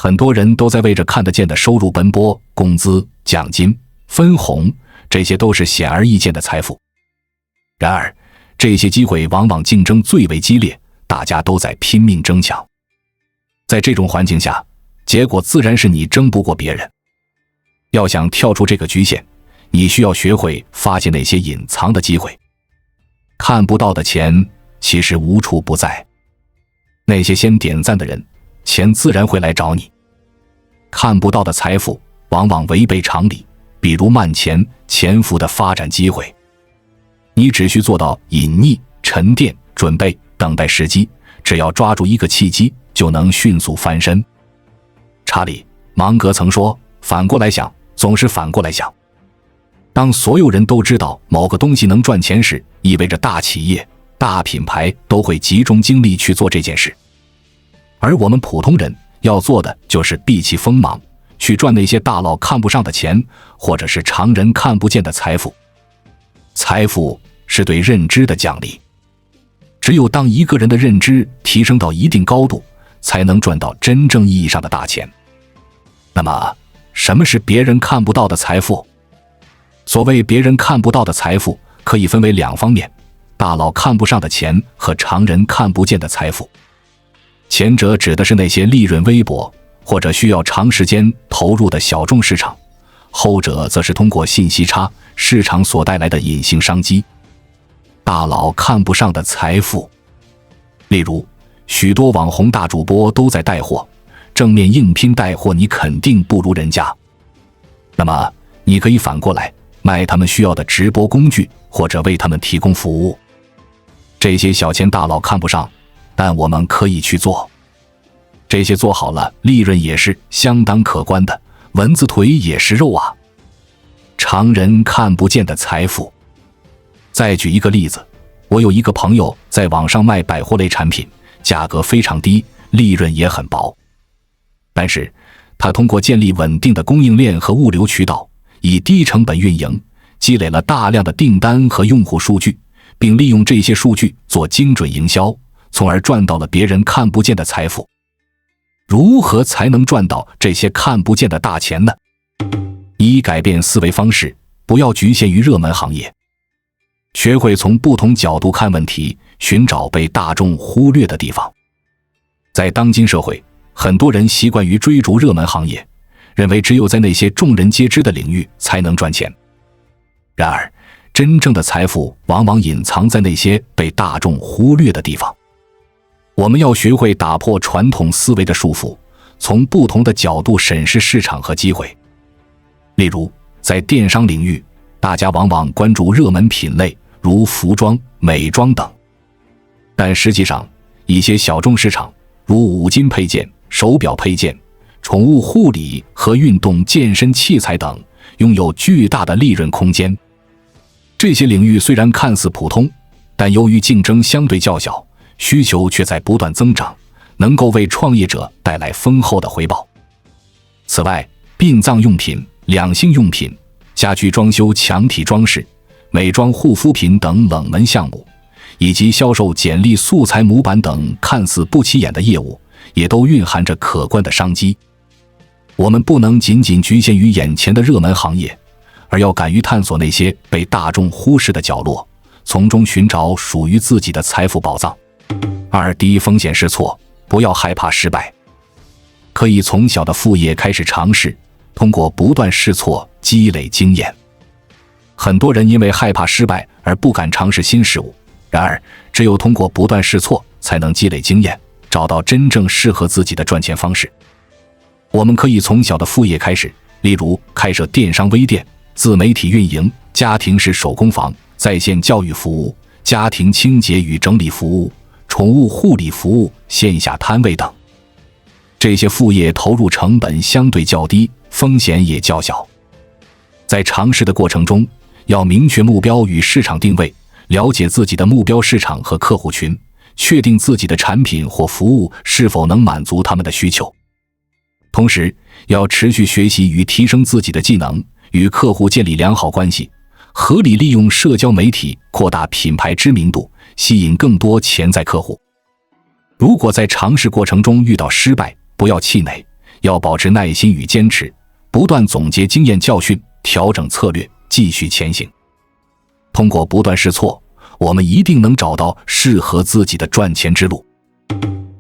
很多人都在为着看得见的收入奔波，工资、奖金、分红，这些都是显而易见的财富。然而，这些机会往往竞争最为激烈，大家都在拼命争抢。在这种环境下，结果自然是你争不过别人。要想跳出这个局限，你需要学会发现那些隐藏的机会。看不到的钱其实无处不在，那些先点赞的人，钱自然会来找你。看不到的财富往往违背常理，比如慢钱、潜伏的发展机会。你只需做到隐匿、沉淀、准备、等待时机，只要抓住一个契机，就能迅速翻身。查理·芒格曾说，反过来想，总是反过来想。当所有人都知道某个东西能赚钱时，意味着大企业、大品牌都会集中精力去做这件事。而我们普通人要做的就是避其锋芒，去赚那些大佬看不上的钱，或者是常人看不见的财富。财富是对认知的奖励，只有当一个人的认知提升到一定高度，才能赚到真正意义上的大钱。那么，什么是别人看不到的财富？所谓别人看不到的财富，可以分为两方面：大佬看不上的钱和常人看不见的财富。前者指的是那些利润微薄或者需要长时间投入的小众市场，后者则是通过信息差、市场所带来的隐性商机。大佬看不上的财富，例如许多网红大主播都在带货，正面硬拼带货，你肯定不如人家。那么你可以反过来卖他们需要的直播工具，或者为他们提供服务。这些小钱大佬看不上，但我们可以去做。这些做好了，利润也是相当可观的，蚊子腿也是肉啊。常人看不见的财富。再举一个例子，我有一个朋友在网上卖百货类产品，价格非常低，利润也很薄。但是他通过建立稳定的供应链和物流渠道，以低成本运营，积累了大量的订单和用户数据，并利用这些数据做精准营销，从而赚到了别人看不见的财富。如何才能赚到这些看不见的大钱呢？一、改变思维方式，不要局限于热门行业，学会从不同角度看问题，寻找被大众忽略的地方。在当今社会，很多人习惯于追逐热门行业，认为只有在那些众人皆知的领域才能赚钱。然而，真正的财富往往隐藏在那些被大众忽略的地方。我们要学会打破传统思维的束缚，从不同的角度审视市场和机会。例如，在电商领域，大家往往关注热门品类，如服装、美妆等。但实际上，一些小众市场，如五金配件、手表配件、宠物护理和运动健身器材等，拥有巨大的利润空间。这些领域虽然看似普通，但由于竞争相对较小，需求却在不断增长，能够为创业者带来丰厚的回报。此外，殡葬用品、两性用品、家居装修墙体装饰、美妆护肤品等冷门项目，以及销售简历素材模板等看似不起眼的业务，也都蕴含着可观的商机。我们不能仅仅局限于眼前的热门行业，而要敢于探索那些被大众忽视的角落，从中寻找属于自己的财富宝藏。二、第一，风险试错，不要害怕失败。可以从小的副业开始尝试，通过不断试错积累经验。很多人因为害怕失败而不敢尝试新事物，然而只有通过不断试错，才能积累经验，找到真正适合自己的赚钱方式。我们可以从小的副业开始，例如开设电商微店、自媒体运营、家庭式手工坊、在线教育服务、家庭清洁与整理服务、宠物护理服务、线下摊位等。这些副业投入成本相对较低，风险也较小。在尝试的过程中，要明确目标与市场定位，了解自己的目标市场和客户群，确定自己的产品或服务是否能满足他们的需求。同时，要持续学习与提升自己的技能，与客户建立良好关系，合理利用社交媒体扩大品牌知名度，吸引更多潜在客户。如果在尝试过程中遇到失败，不要气馁，要保持耐心与坚持，不断总结经验教训，调整策略，继续前行。通过不断试错，我们一定能找到适合自己的赚钱之路。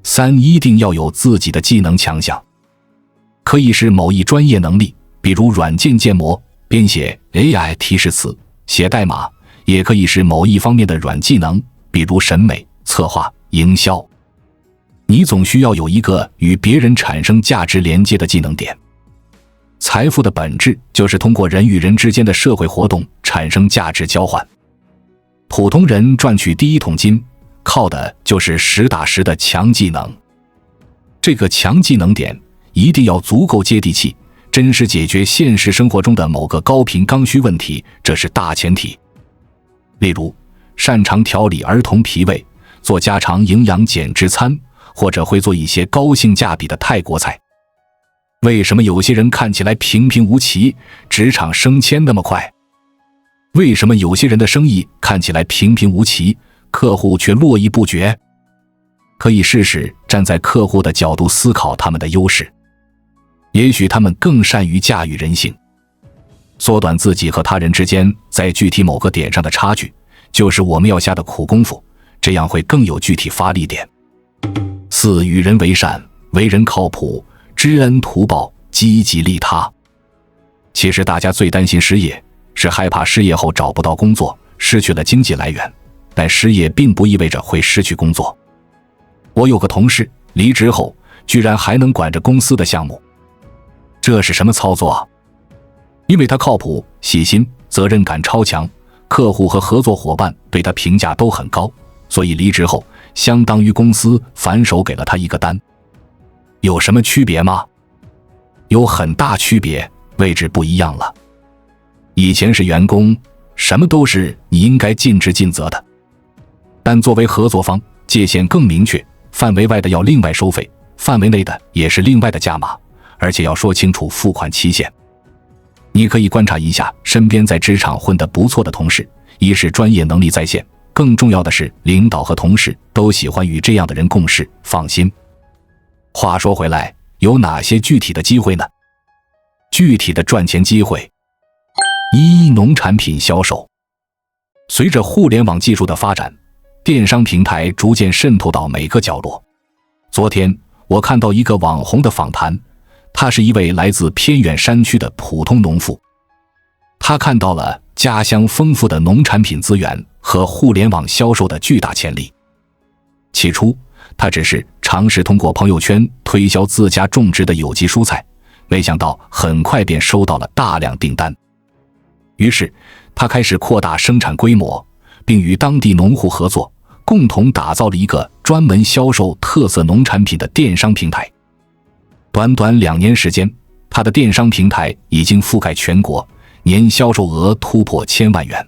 3、一定要有自己的技能强项，可以是某一专业能力，比如软件建模、编写 AI 提示词、写代码，也可以是某一方面的软技能，比如审美、策划、营销。你总需要有一个与别人产生价值连接的技能点。财富的本质就是通过人与人之间的社会活动产生价值交换。普通人赚取第一桶金，靠的就是实打实的强技能。这个强技能点一定要足够接地气，真实解决现实生活中的某个高频刚需问题，这是大前提。例如，擅长调理儿童脾胃，做家常营养减脂餐，或者会做一些高性价比的泰国菜。为什么有些人看起来平平无奇，职场升迁那么快？为什么有些人的生意看起来平平无奇，客户却络绎不绝？可以试试站在客户的角度思考他们的优势，也许他们更善于驾驭人性。缩短自己和他人之间在具体某个点上的差距，就是我们要下的苦功夫，这样会更有具体发力点。4、与人为善，为人靠谱，知恩图报，积极利他。其实大家最担心失业，是害怕失业后找不到工作，失去了经济来源，但失业并不意味着会失去工作。我有个同事离职后居然还能管着公司的项目，这是什么操作？因为他靠谱、细心、责任感超强，客户和合作伙伴对他评价都很高，所以离职后相当于公司反手给了他一个单。有什么区别吗？有很大区别，位置不一样了。以前是员工，什么都是你应该尽职尽责的，但作为合作方，界限更明确，范围外的要另外收费，范围内的也是另外的价码，而且要说清楚付款期限。你可以观察一下身边在职场混得不错的同事，一是专业能力在线，更重要的是领导和同事都喜欢与这样的人共事，放心。话说回来，有哪些具体的机会呢？具体的赚钱机会。1、农产品销售。随着互联网技术的发展，电商平台逐渐渗透到每个角落。昨天我看到一个网红的访谈，他是一位来自偏远山区的普通农妇。他看到了家乡丰富的农产品资源和互联网销售的巨大潜力。起初，他只是尝试通过朋友圈推销自家种植的有机蔬菜，没想到很快便收到了大量订单。于是，他开始扩大生产规模，并与当地农户合作，共同打造了一个专门销售特色农产品的电商平台。短短2年时间，他的电商平台已经覆盖全国，年销售额突破1000万元。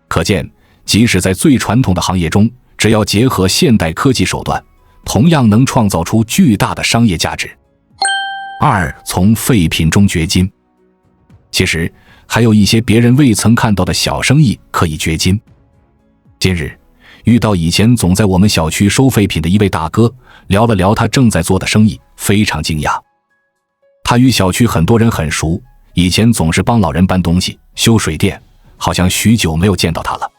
可见，即使在最传统的行业中，只要结合现代科技手段，同样能创造出巨大的商业价值。2、从废品中掘金。其实，还有一些别人未曾看到的小生意可以掘金。近日，遇到以前总在我们小区收废品的一位大哥，聊了聊他正在做的生意，非常惊讶。他与小区很多人很熟，以前总是帮老人搬东西、修水电，好像许久没有见到他了。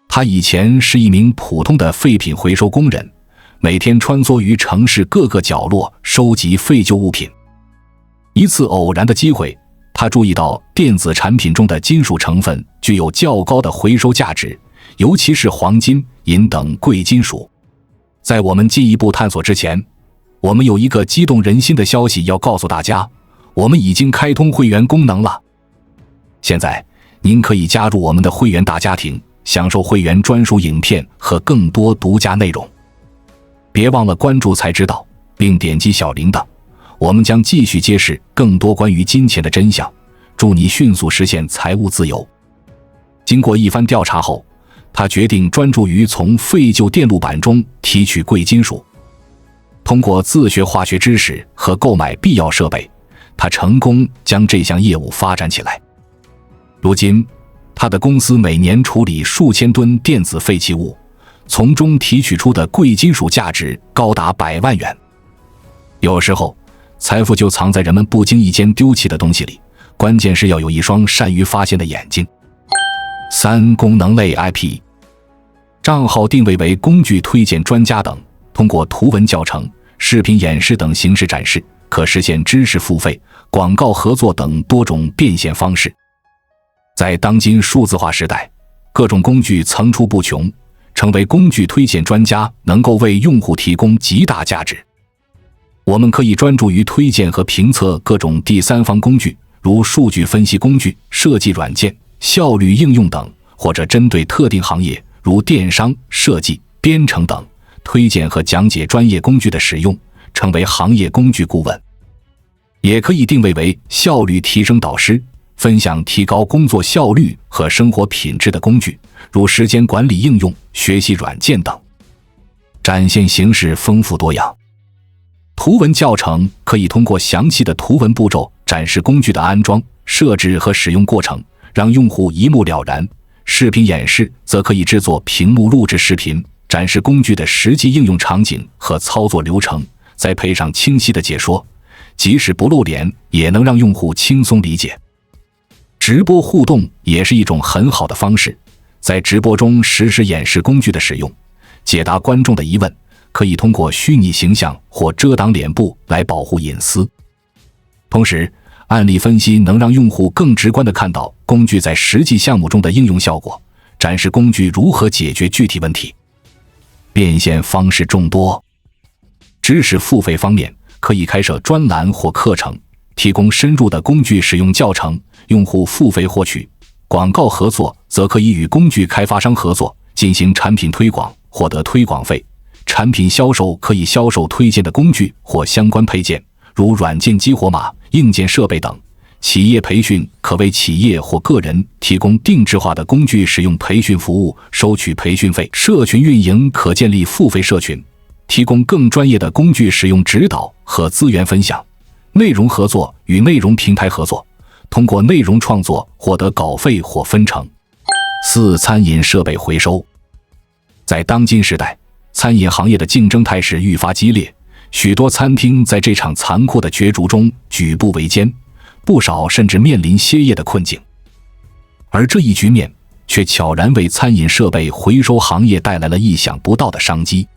他以前是一名普通的废品回收工人，每天穿梭于城市各个角落收集废旧物品。一次偶然的机会，他注意到电子产品中的金属成分具有较高的回收价值，尤其是黄金、银等贵金属。在我们进一步探索之前，我们有一个激动人心的消息要告诉大家，我们已经开通会员功能了。现在，您可以加入我们的会员大家庭，享受会员专属影片和更多独家内容。别忘了关注才知道，并点击小铃铛，我们将继续揭示更多关于金钱的真相，祝你迅速实现财务自由。经过一番调查后，他决定专注于从废旧电路板中提取贵金属。通过自学化学知识和购买必要设备，他成功将这项业务发展起来。如今，他的公司每年处理数千吨电子废弃物，从中提取出的贵金属价值高达100万元。有时候，财富就藏在人们不经意间丢弃的东西里，关键是要有一双善于发现的眼睛。3、功能类 IP。 账号定位为工具推荐专家等，通过图文教程、视频演示等形式展示，可实现知识付费、广告合作等多种变现方式。在当今数字化时代，各种工具层出不穷，成为工具推荐专家能够为用户提供极大价值。我们可以专注于推荐和评测各种第三方工具，如数据分析工具、设计软件、效率应用等，或者针对特定行业，如电商、设计、编程等，推荐和讲解专业工具的使用，成为行业工具顾问。也可以定位为效率提升导师，分享提高工作效率和生活品质的工具，如时间管理应用、学习软件等。展现形式丰富多样。图文教程可以通过详细的图文步骤展示工具的安装、设置和使用过程，让用户一目了然。视频演示则可以制作屏幕录制视频，展示工具的实际应用场景和操作流程，再配上清晰的解说，即使不露脸也能让用户轻松理解。直播互动也是一种很好的方式，在直播中实时演示工具的使用，解答观众的疑问，可以通过虚拟形象或遮挡脸部来保护隐私。同时，案例分析能让用户更直观地看到工具在实际项目中的应用效果，展示工具如何解决具体问题。变现方式众多。知识付费方面，可以开设专栏或课程，提供深入的工具使用教程，用户付费获取。广告合作则可以与工具开发商合作，进行产品推广，获得推广费。产品销售可以销售推荐的工具或相关配件，如软件激活码、硬件设备等。企业培训可为企业或个人提供定制化的工具使用培训服务，收取培训费。社群运营可建立付费社群，提供更专业的工具使用指导和资源分享。内容合作与内容平台合作，通过内容创作获得稿费或分成。4、餐饮设备回收。在当今时代，餐饮行业的竞争态势愈发激烈，许多餐厅在这场残酷的角逐中举步维艰，不少甚至面临歇业的困境。而这一局面却悄然为餐饮设备回收行业带来了意想不到的商机。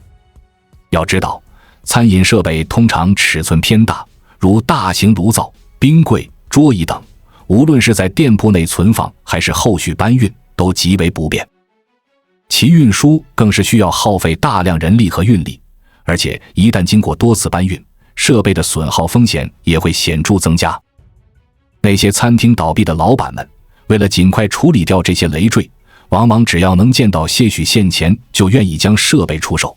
要知道，餐饮设备通常尺寸偏大，如大型炉灶、冰柜、桌椅等，无论是在店铺内存放还是后续搬运，都极为不便。其运输更是需要耗费大量人力和运力，而且一旦经过多次搬运，设备的损耗风险也会显著增加。那些餐厅倒闭的老板们，为了尽快处理掉这些累赘，往往只要能见到些许现钱，就愿意将设备出售。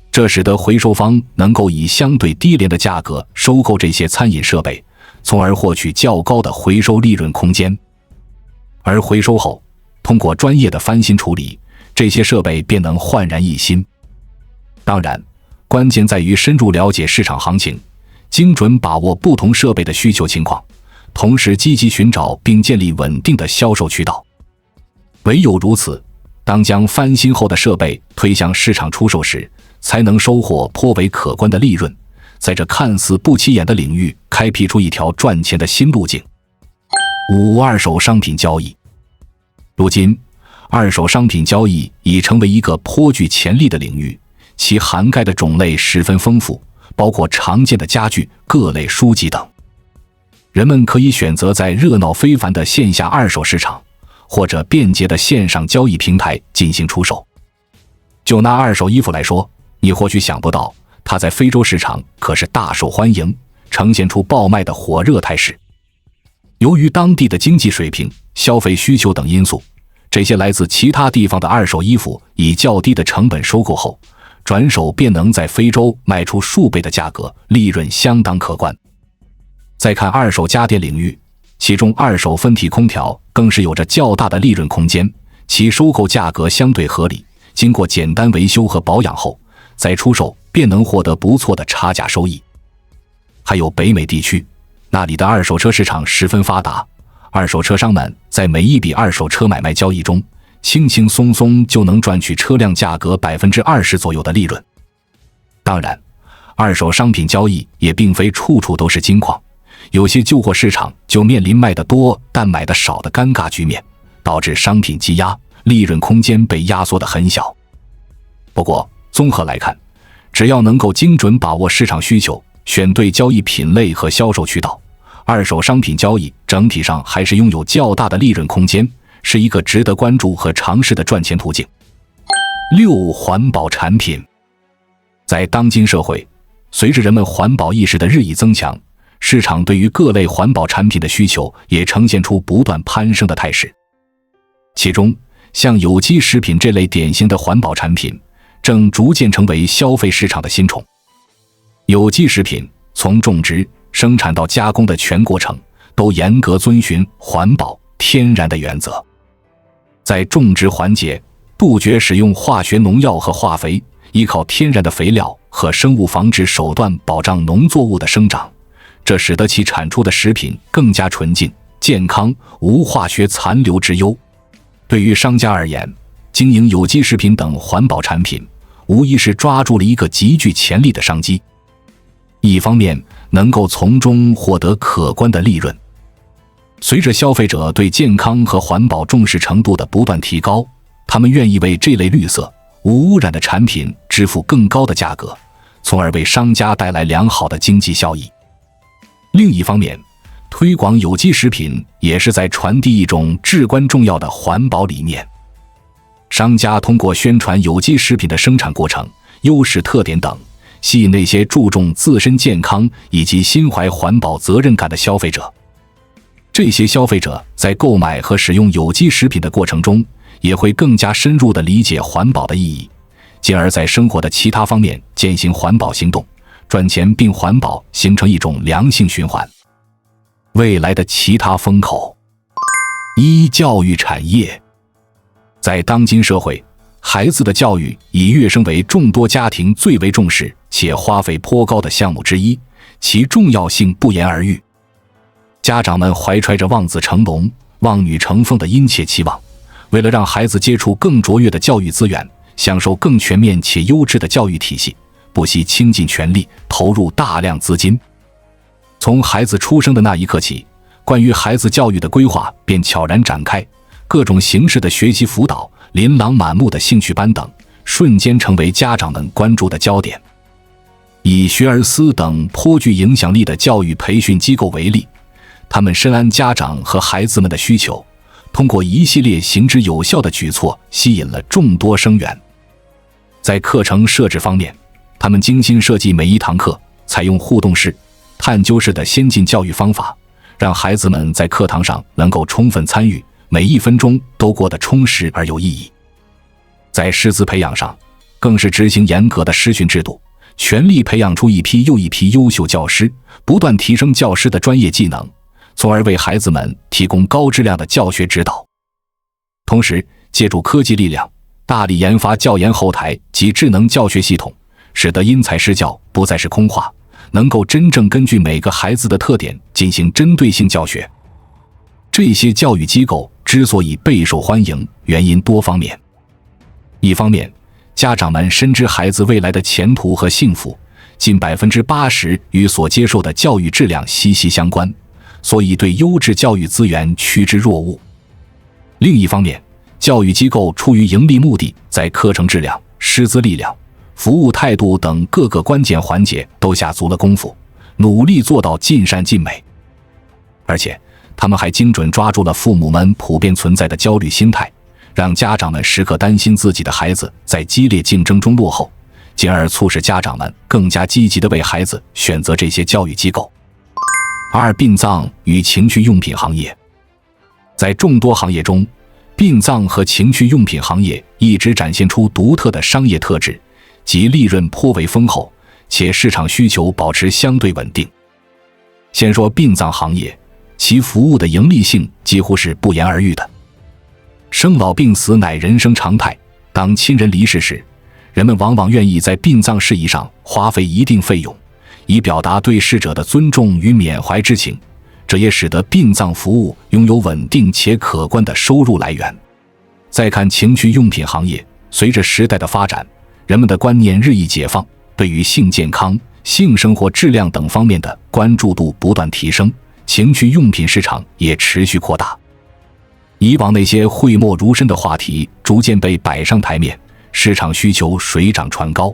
这使得回收方能够以相对低廉的价格收购这些餐饮设备，从而获取较高的回收利润空间。而回收后，通过专业的翻新处理，这些设备便能焕然一新。当然，关键在于深入了解市场行情，精准把握不同设备的需求情况，同时积极寻找并建立稳定的销售渠道。唯有如此，当将翻新后的设备推向市场出售时，才能收获颇为可观的利润，在这看似不起眼的领域开辟出一条赚钱的新路径。5、二手商品交易。如今，二手商品交易已成为一个颇具潜力的领域，其涵盖的种类十分丰富，包括常见的家具、各类书籍等。人们可以选择在热闹非凡的线下二手市场，或者便捷的线上交易平台进行出售。就拿二手衣服来说，你或许想不到，它在非洲市场可是大受欢迎，呈现出爆卖的火热态势。由于当地的经济水平、消费需求等因素，这些来自其他地方的二手衣服以较低的成本收购后，转手便能在非洲卖出数倍的价格，利润相当可观。再看二手家电领域，其中二手分体空调更是有着较大的利润空间，其收购价格相对合理，经过简单维修和保养后再出售，便能获得不错的差价收益。还有北美地区，那里的二手车市场十分发达，二手车商们在每一笔二手车买卖交易中，轻轻松松就能赚取车辆价格 20% 左右的利润。当然，二手商品交易也并非处处都是金矿，有些旧货市场就面临卖得多但买得少的尴尬局面，导致商品积压，利润空间被压缩得很小。不过综合来看，只要能够精准把握市场需求，选对交易品类和销售渠道，二手商品交易整体上还是拥有较大的利润空间，是一个值得关注和尝试的赚钱途径。6、环保产品。在当今社会，随着人们环保意识的日益增强，市场对于各类环保产品的需求也呈现出不断攀升的态势。其中，像有机食品这类典型的环保产品，正逐渐成为消费市场的新宠。有机食品从种植、生产到加工的全过程，都严格遵循环保、天然的原则。在种植环节，杜绝使用化学农药和化肥，依靠天然的肥料和生物防治手段保障农作物的生长，这使得其产出的食品更加纯净、健康，无化学残留之忧。对于商家而言，经营有机食品等环保产品，无疑是抓住了一个极具潜力的商机。一方面能够从中获得可观的利润。随着消费者对健康和环保重视程度的不断提高，他们愿意为这类绿色、无污染的产品支付更高的价格，从而为商家带来良好的经济效益。另一方面，推广有机食品也是在传递一种至关重要的环保理念。商家通过宣传有机食品的生产过程、优势特点等，吸引那些注重自身健康以及心怀环保责任感的消费者。这些消费者在购买和使用有机食品的过程中，也会更加深入地理解环保的意义，进而在生活的其他方面践行环保行动，赚钱并环保，形成一种良性循环。未来的其他风口。1、教育产业。在当今社会，孩子的教育已跃升为众多家庭最为重视且花费颇高的项目之一，其重要性不言而喻。家长们怀揣着望子成龙、望女成凤的殷切期望，为了让孩子接触更卓越的教育资源，享受更全面且优质的教育体系，不惜倾尽全力，投入大量资金。从孩子出生的那一刻起，关于孩子教育的规划便悄然展开，各种形式的学习辅导、琳琅满目的兴趣班等，瞬间成为家长们关注的焦点。以学而思等颇具影响力的教育培训机构为例，他们深谙家长和孩子们的需求，通过一系列行之有效的举措，吸引了众多生源。在课程设置方面，他们精心设计每一堂课，采用互动式、探究式的先进教育方法，让孩子们在课堂上能够充分参与，每一分钟都过得充实而有意义。在师资培养上，更是执行严格的师训制度，全力培养出一批又一批优秀教师，不断提升教师的专业技能，从而为孩子们提供高质量的教学指导。同时，借助科技力量，大力研发教研后台及智能教学系统，使得因材施教不再是空话，能够真正根据每个孩子的特点进行针对性教学。这些教育机构之所以备受欢迎，原因多方面。一方面，家长们深知孩子未来的前途和幸福，近80%与所接受的教育质量息息相关，所以对优质教育资源趋之若鹜。另一方面，教育机构出于盈利目的，在课程质量、师资力量、服务态度等各个关键环节都下足了功夫，努力做到尽善尽美。而且他们还精准抓住了父母们普遍存在的焦虑心态，让家长们时刻担心自己的孩子在激烈竞争中落后，进而促使家长们更加积极地为孩子选择这些教育机构。2、殡葬与情趣用品行业。在众多行业中，殡葬和情趣用品行业一直展现出独特的商业特质，即利润颇为丰厚，且市场需求保持相对稳定。先说殡葬行业，其服务的盈利性几乎是不言而喻的。生老病死乃人生常态，当亲人离世时，人们往往愿意在殡葬事宜上花费一定费用，以表达对逝者的尊重与缅怀之情，这也使得殡葬服务拥有稳定且可观的收入来源。再看情趣用品行业，随着时代的发展，人们的观念日益解放，对于性健康、性生活质量等方面的关注度不断提升，情趣用品市场也持续扩大。以往那些讳莫如深的话题逐渐被摆上台面，市场需求水涨船高。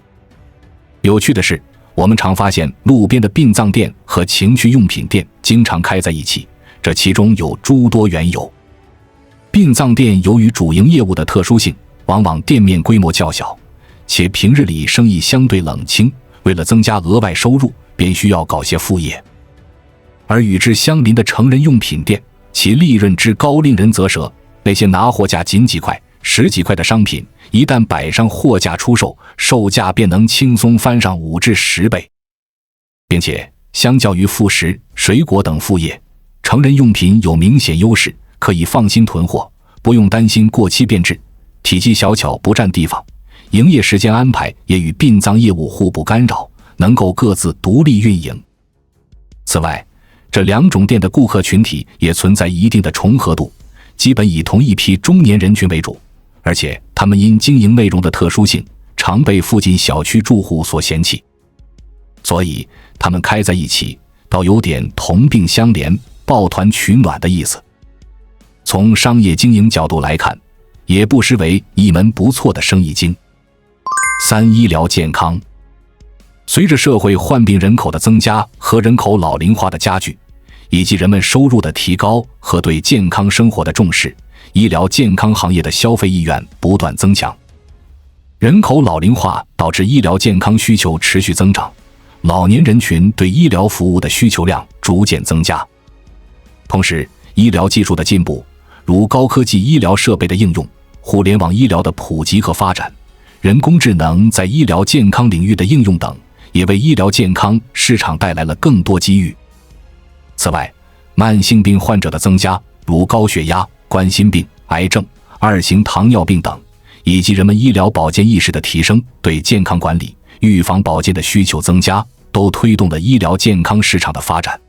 有趣的是，我们常发现路边的殡葬店和情趣用品店经常开在一起，这其中有诸多缘由。殡葬店由于主营业务的特殊性，往往店面规模较小，且平日里生意相对冷清，为了增加额外收入，便需要搞些副业。而与之相邻的成人用品店，其利润之高令人啧舌，那些拿货价仅几块、10几块的商品，一旦摆上货架出售，售价便能轻松翻上5至10倍。并且相较于副食、水果等副业，成人用品有明显优势，可以放心囤货，不用担心过期变质，体积小巧不占地方，营业时间安排也与殡葬业务互不干扰，能够各自独立运营。此外，这两种店的顾客群体也存在一定的重合度，基本以同一批中年人群为主，而且他们因经营内容的特殊性，常被附近小区住户所嫌弃，所以他们开在一起，倒有点同病相怜、抱团取暖的意思。从商业经营角度来看，也不失为一门不错的生意经。3、医疗健康。随着社会患病人口的增加和人口老龄化的加剧，以及人们收入的提高和对健康生活的重视，医疗健康行业的消费意愿不断增强。人口老龄化导致医疗健康需求持续增长，老年人群对医疗服务的需求量逐渐增加。同时，医疗技术的进步，如高科技医疗设备的应用、互联网医疗的普及和发展、人工智能在医疗健康领域的应用等，也为医疗健康市场带来了更多机遇。此外，慢性病患者的增加，如高血压、冠心病、癌症、2型糖尿病等，以及人们医疗保健意识的提升，对健康管理、预防保健的需求增加，都推动了医疗健康市场的发展。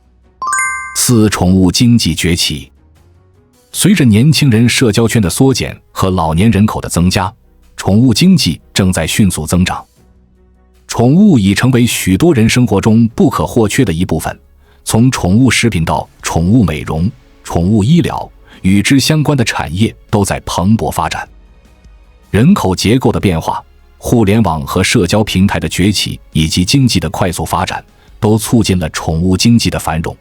4、宠物经济崛起。随着年轻人社交圈的缩减和老年人口的增加，宠物经济正在迅速增长。宠物已成为许多人生活中不可或缺的一部分，从宠物食品到宠物美容、宠物医疗，与之相关的产业都在蓬勃发展。人口结构的变化、互联网和社交平台的崛起以及经济的快速发展，都促进了宠物经济的繁荣。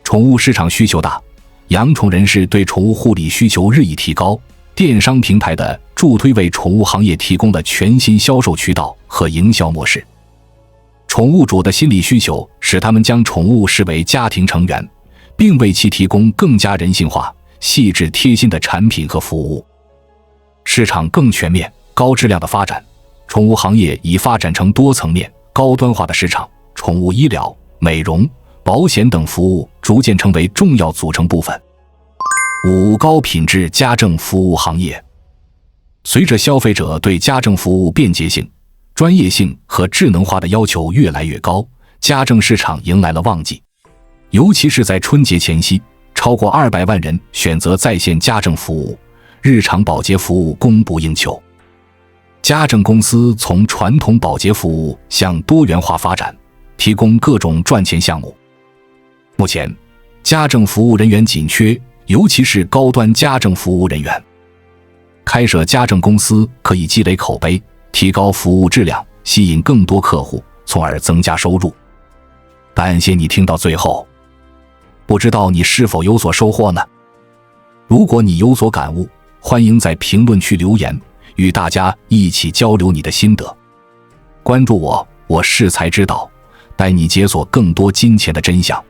宠物市场需求大，养宠人士对宠物护理需求日益提高，电商平台的助推为宠物行业提供了全新销售渠道和营销模式。宠物主的心理需求使他们将宠物视为家庭成员，并为其提供更加人性化、细致贴心的产品和服务。市场更全面、高质量的发展，宠物行业已发展成多层面、高端化的市场，宠物医疗、美容、保险等服务逐渐成为重要组成部分。5、高品质家政服务行业。随着消费者对家政服务便捷性、专业性和智能化的要求越来越高，家政市场迎来了旺季。尤其是在春节前夕，超过200万人选择在线家政服务，日常保洁服务供不应求。家政公司从传统保洁服务向多元化发展，提供各种赚钱项目。目前，家政服务人员紧缺，尤其是高端家政服务人员。开设家政公司可以积累口碑，提高服务质量，吸引更多客户，从而增加收入。感谢你听到最后，不知道你是否有所收获呢？如果你有所感悟，欢迎在评论区留言，与大家一起交流你的心得。关注我，我是才知道，带你解锁更多金钱的真相。